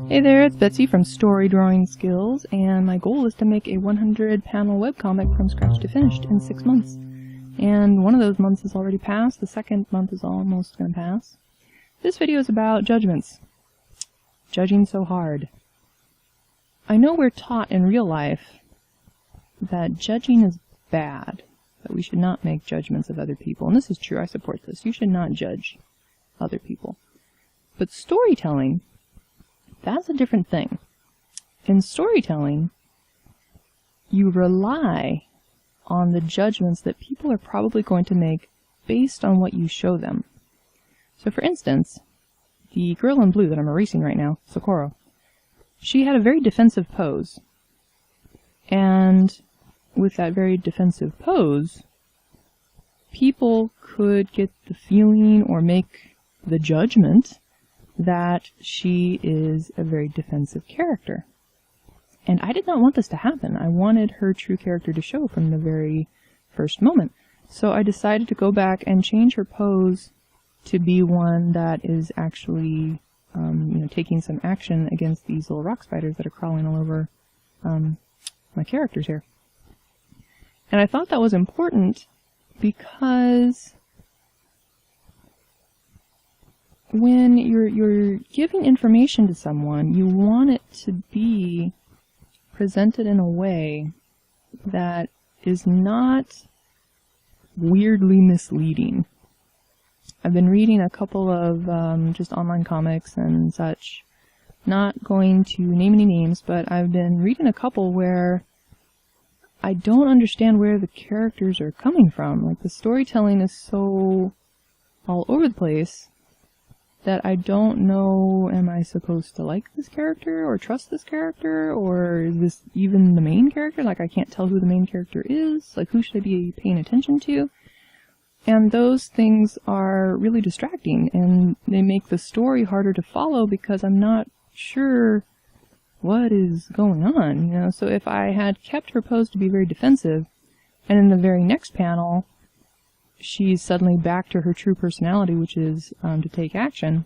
Hey there, it's Betsy from Story Drawing Skills, and my goal is to make a 100-panel webcomic from scratch to finished in 6 months. And one of those months has already passed, the second month is almost going to pass. This video is about judgments. Judging so hard. I know we're taught in real life that judging is bad, that we should not make judgments of other people, and this is true, I support this. You should not judge other people. But storytelling, that's a different thing. In storytelling, you rely on the judgments that people are probably going to make based on what you show them. So for instance, the girl in blue that I'm erasing right now, Socorro, she had a very defensive pose. And with that very defensive pose, people could get the feeling or make the judgment that she is a very defensive character. And I did not want this to happen. I wanted her true character to show from the very first moment. So I decided to go back and change her pose to be one that is actually, taking some action against these little rock spiders that are crawling all over my characters here. And I thought that was important because when you're giving information to someone, you want it to be presented in a way that is not weirdly misleading. I've been reading a couple of just online comics and such. Not going to name any names, but I've been reading a couple where I don't understand where the characters are coming from. Like, the storytelling is so all over the place that I don't know, am I supposed to like this character or trust this character, or is this even the main character? Like, I can't tell who the main character is. Like, who should I be paying attention to? And those things are really distracting, and they make the story harder to follow because I'm not sure what is going on, So if I had kept her pose to be very defensive, and in the very next panel she's suddenly back to her true personality, which is to take action,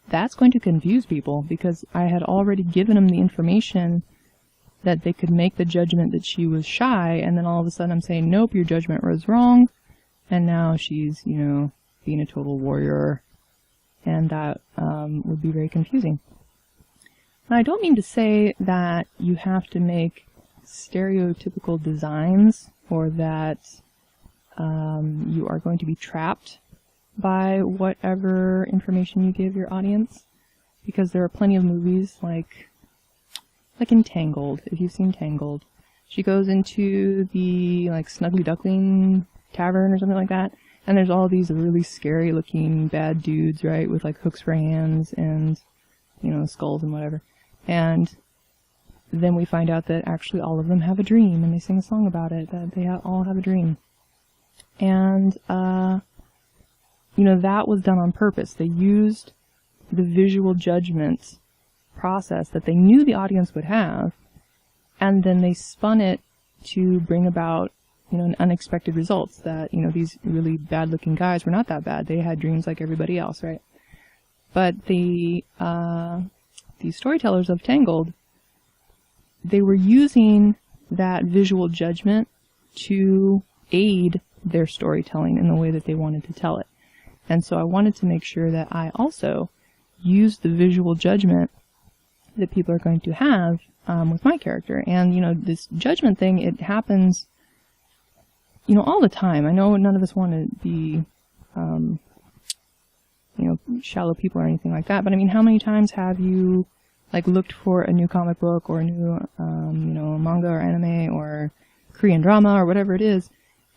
that's going to confuse people, because I had already given them the information that they could make the judgment that she was shy, and then all of a sudden I'm saying, nope, your judgment was wrong, and now she's, being a total warrior, and that would be very confusing. Now, I don't mean to say that you have to make stereotypical designs, or that you are going to be trapped by whatever information you give your audience, because there are plenty of movies like in Tangled. If you've seen Tangled, she goes into the Snuggly Duckling tavern or something like that, and there's all these really scary looking bad dudes, right, with hooks for hands and skulls and whatever, and then we find out that actually all of them have a dream, and they sing a song about it, that they all have a dream. And, that was done on purpose. They used the visual judgment process that they knew the audience would have, and then they spun it to bring about, unexpected results, that, these really bad-looking guys were not that bad. They had dreams like everybody else, right? But these storytellers of Tangled, they were using that visual judgment to aid their storytelling in the way that they wanted to tell it. And so I wanted to make sure that I also used the visual judgment that people are going to have with my character. And, this judgment thing, it happens, all the time. I know none of us want to be, shallow people or anything like that, but I mean, how many times have you, looked for a new comic book or a new, manga or anime or Korean drama or whatever it is,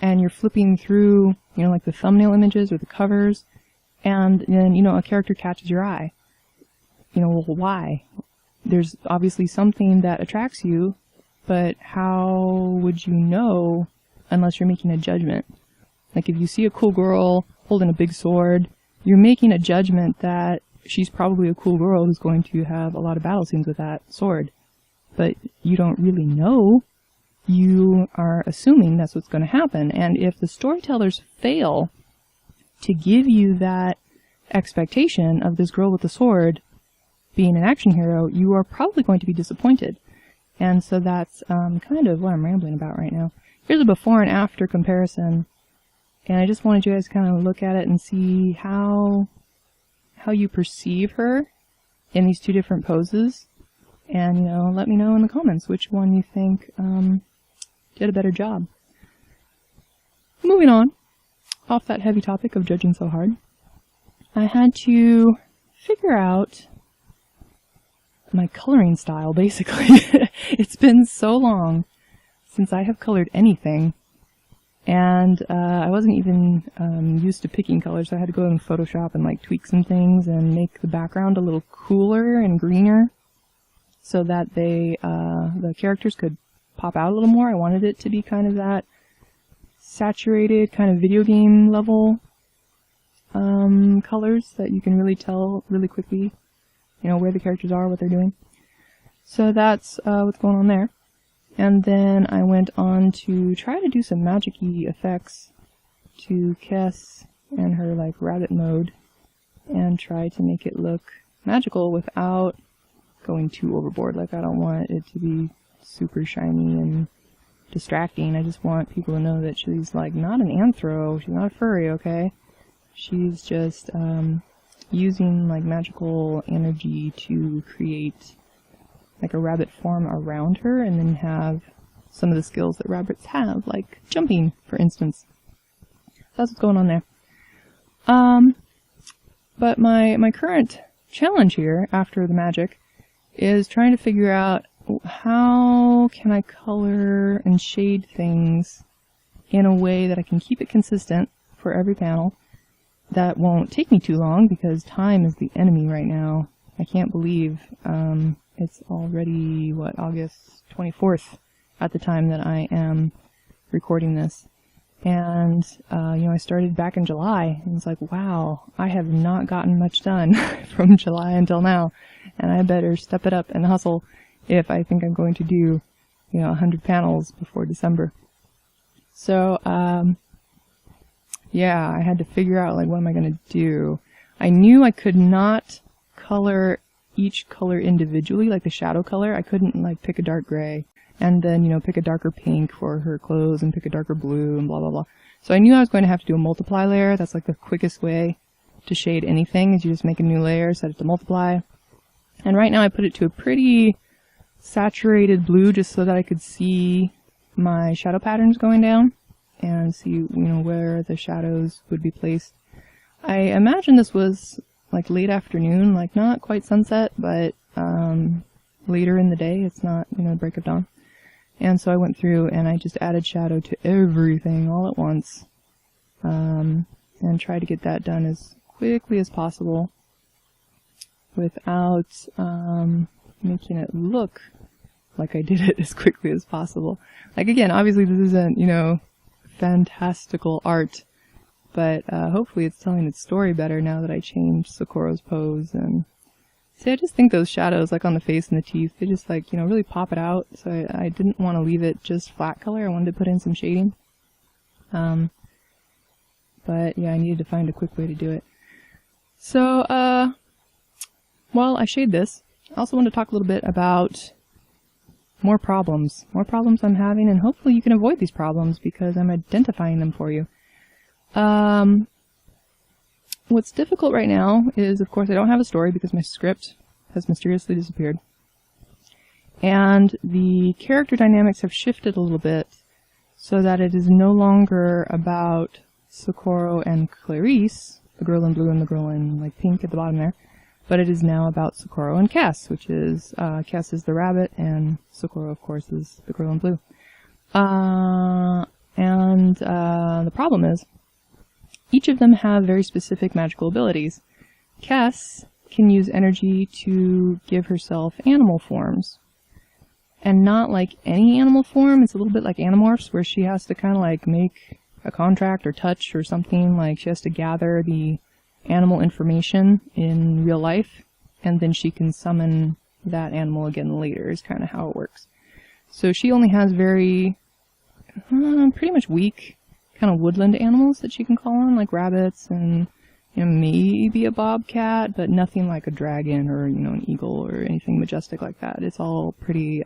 and you're flipping through, the thumbnail images or the covers, and then, a character catches your eye. Well, why? There's obviously something that attracts you, but how would you know unless you're making a judgment? If you see a cool girl holding a big sword, you're making a judgment that she's probably a cool girl who's going to have a lot of battle scenes with that sword. But you don't really know. You are assuming that's what's going to happen. And if the storytellers fail to give you that expectation of this girl with the sword being an action hero, you are probably going to be disappointed. And so that's kind of what I'm rambling about right now. Here's a before and after comparison, and I just wanted you guys to kind of look at it and see how you perceive her in these two different poses. And, you know, let me know in the comments which one you think did a better job. Moving on, off that heavy topic of judging so hard, I had to figure out my coloring style, basically. It's been so long since I have colored anything, and I wasn't even used to picking colors, so I had to go in Photoshop and like tweak some things and make the background a little cooler and greener so that the characters could pop out a little more. I wanted it to be kind of that saturated kind of video game level colors that you can really tell really quickly, you know, where the characters are, what they're doing. So that's what's going on there. And then I went on to try to do some magic-y effects to Kess and her like rabbit mode and try to make it look magical without going too overboard. Like, I don't want it to be super shiny and distracting. I just want people to know that she's like not an anthro, she's not a furry, okay? She's just using like magical energy to create like a rabbit form around her and then have some of the skills that rabbits have, like jumping, for instance. That's what's going on there. But my current challenge here, after the magic, is trying to figure out how can I color and shade things in a way that I can keep it consistent for every panel, that won't take me too long, because time is the enemy right now. I can't believe it's already, what, August 24th at the time that I am recording this. And, you know, I started back in July, and it's like, wow, I have not gotten much done from July until now, and I better step it up and hustle if I think I'm going to do, you know, 100 panels before December. So, yeah, I had to figure out, like, what am I going to do? I knew I could not color each color individually, like the shadow color. I couldn't, like, pick a dark gray and then, you know, pick a darker pink for her clothes and pick a darker blue and blah, blah, blah. So I knew I was going to have to do a multiply layer. That's, like, the quickest way to shade anything, is you just make a new layer, set it to multiply. And right now I put it to a pretty saturated blue just so that I could see my shadow patterns going down and see, you know, where the shadows would be placed. I imagine this was like late afternoon, like not quite sunset, but later in the day. It's not, you know, the break of dawn. And so I went through and I just added shadow to everything all at once, and tried to get that done as quickly as possible without making it look like I did it as quickly as possible. Like, again, obviously this isn't, you know, fantastical art, but hopefully it's telling its story better now that I changed Socorro's pose. And see, I just think those shadows, like on the face and the teeth, they just, like, you know, really pop it out. So I didn't want to leave it just flat color. I wanted to put in some shading. But yeah, I needed to find a quick way to do it. So while I shade this, I also want to talk a little bit about more problems I'm having, and hopefully you can avoid these problems because I'm identifying them for you. What's difficult right now is, of course, I don't have a story because my script has mysteriously disappeared. And the character dynamics have shifted a little bit so that it is no longer about Socorro and Clarice, the girl in blue and the girl in, like, pink at the bottom there, but it is now about Socorro and Kess, which is, Kess is the rabbit, and Socorro, of course, is the girl in blue. The problem is, each of them have very specific magical abilities. Kess can use energy to give herself animal forms. And not like any animal form, it's a little bit like Animorphs, where she has to kind of like make a contract or touch or something, like she has to gather the animal information in real life, and then she can summon that animal again later, is kind of how it works. So she only has very, pretty much weak kind of woodland animals that she can call on, like rabbits and, maybe a bobcat, but nothing like a dragon or, an eagle or anything majestic like that. It's all pretty,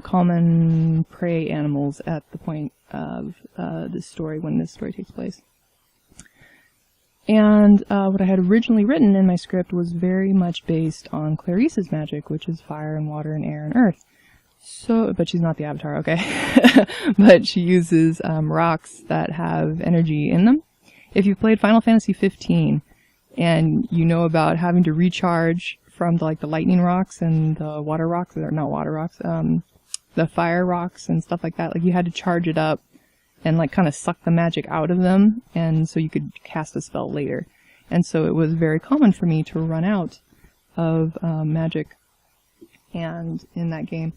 common prey animals at the point of this story, when this story takes place. And what I had originally written in my script was very much based on Clarice's magic, which is fire and water and air and earth. So, but she's not the Avatar, okay? But she uses rocks that have energy in them. If you've played Final Fantasy 15 and you know about having to recharge from the lightning rocks and the water rocks, or not water rocks, the fire rocks and stuff like that, you had to charge it up and kind of suck the magic out of them, and so you could cast a spell later. And so it was very common for me to run out of magic and in that game.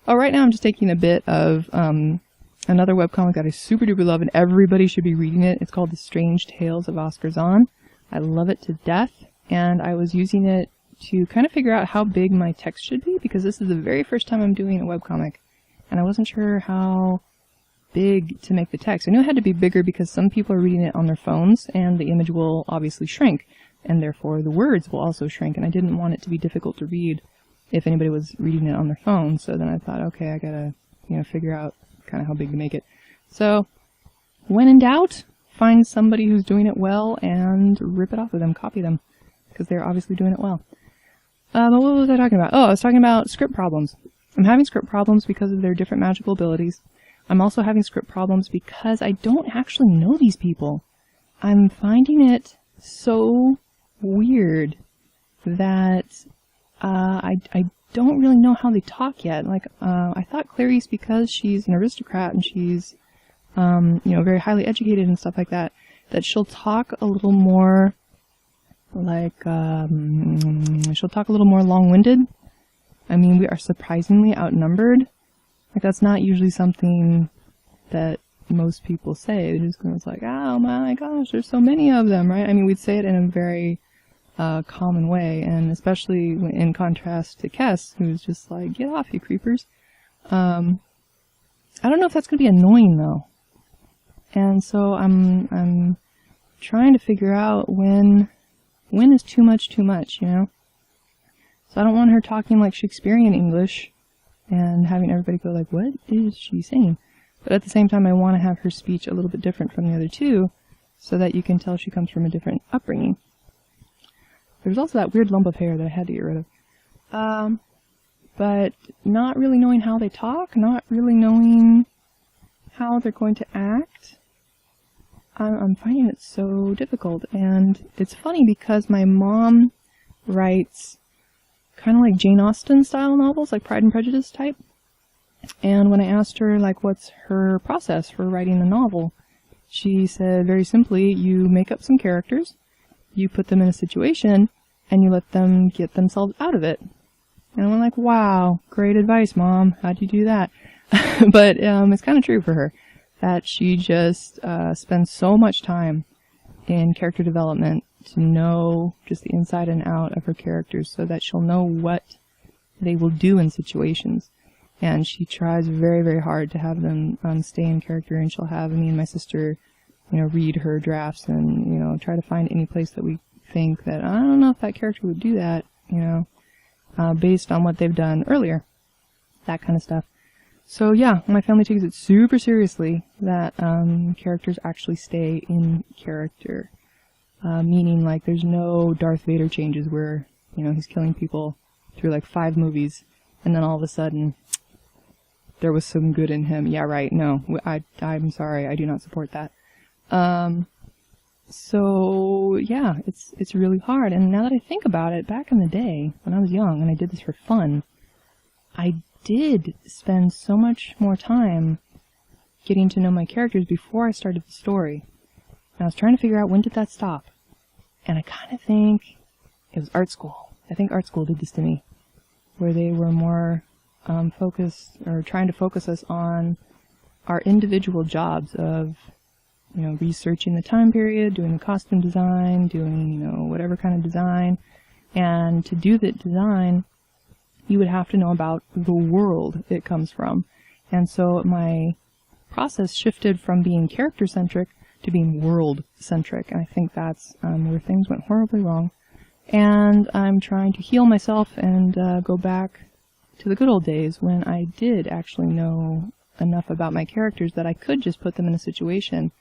Oh, right now I'm just taking a bit of another webcomic that I super duper love, and everybody should be reading it. It's called The Strange Tales of Oscar Zahn. I love it to death, and I was using it to kind of figure out how big my text should be, because this is the very first time I'm doing a webcomic, and I wasn't sure how big to make the text. I knew it had to be bigger because some people are reading it on their phones, and the image will obviously shrink, and therefore the words will also shrink, and I didn't want it to be difficult to read if anybody was reading it on their phone. So then I thought, okay, I gotta, figure out kind of how big to make it. So, when in doubt, find somebody who's doing it well and rip it off of them, copy them, because they're obviously doing it well. But what was I talking about? Oh, I was talking about script problems. I'm having script problems because of their different magical abilities. I'm also having script problems because I don't actually know these people. I'm finding it so weird that I don't really know how they talk yet. I thought Clarice, because she's an aristocrat and she's, very highly educated and stuff like that, that she'll talk a little more she'll talk a little more long-winded. I mean, we are surprisingly outnumbered. That's not usually something that most people say. They're just going to oh my gosh, there's so many of them, right? I mean, we'd say it in a very common way, and especially in contrast to Kess, who's just get off, you creepers. I don't know if that's going to be annoying, though. And so I'm trying to figure out when is too much, So I don't want her talking like Shakespearean English and having everybody go what is she saying? But at the same time, I want to have her speech a little bit different from the other two, so that you can tell she comes from a different upbringing. There's also that weird lump of hair that I had to get rid of. But not really knowing how they talk, not really knowing how they're going to act, I'm finding it so difficult. And it's funny because my mom writes kind of like Jane Austen style novels, like Pride and Prejudice type. And when I asked her, what's her process for writing a novel, she said very simply, you make up some characters, you put them in a situation, and you let them get themselves out of it. And I went wow, great advice, Mom. How'd you do that? But it's kind of true for her, that she just spends so much time in character development to know just the inside and out of her characters, so that she'll know what they will do in situations. And she tries very, very hard to have them stay in character, and she'll have me and my sister, read her drafts and, try to find any place that we think that, I don't know if that character would do that, based on what they've done earlier. That kind of stuff. So yeah, my family takes it super seriously that characters actually stay in character. Meaning, there's no Darth Vader changes where, he's killing people through 5 movies, and then all of a sudden, there was some good in him. Yeah, right, no, I'm sorry, I do not support that. So, yeah, it's really hard, and now that I think about it, back in the day, when I was young, and I did this for fun, I did spend so much more time getting to know my characters before I started the story. And I was trying to figure out, when did that stop? And I kind of think it was art school. I think art school did this to me, where they were more focused, or trying to focus us on our individual jobs of, researching the time period, doing the costume design, doing, whatever kind of design. And to do that design, you would have to know about the world it comes from. And so my process shifted from being character-centric to being world-centric, and I think that's where things went horribly wrong. And I'm trying to heal myself and go back to the good old days when I did actually know enough about my characters that I could just put them in a situation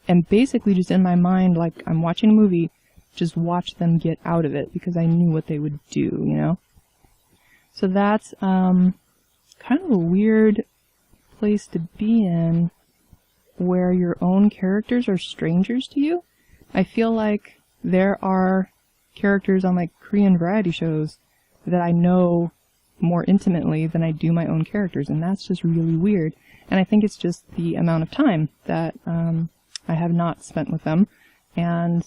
and basically just in my mind, like I'm watching a movie, just watch them get out of it because I knew what they would do, you know? So that's kind of a weird place to be in, where your own characters are strangers to you. I feel like there are characters on like Korean variety shows that I know more intimately than I do my own characters, and that's just really weird. And I think it's just the amount of time that I have not spent with them, and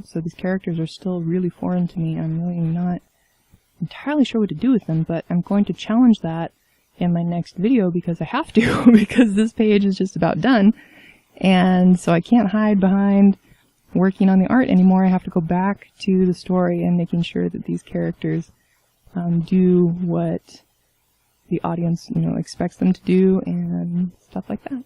so these characters are still really foreign to me. I'm really not entirely sure what to do with them, but I'm going to challenge that in my next video because I have to, because this page is just about done, and so I can't hide behind working on the art anymore. I have to go back to the story and making sure that these characters do what the audience, expects them to do and stuff like that.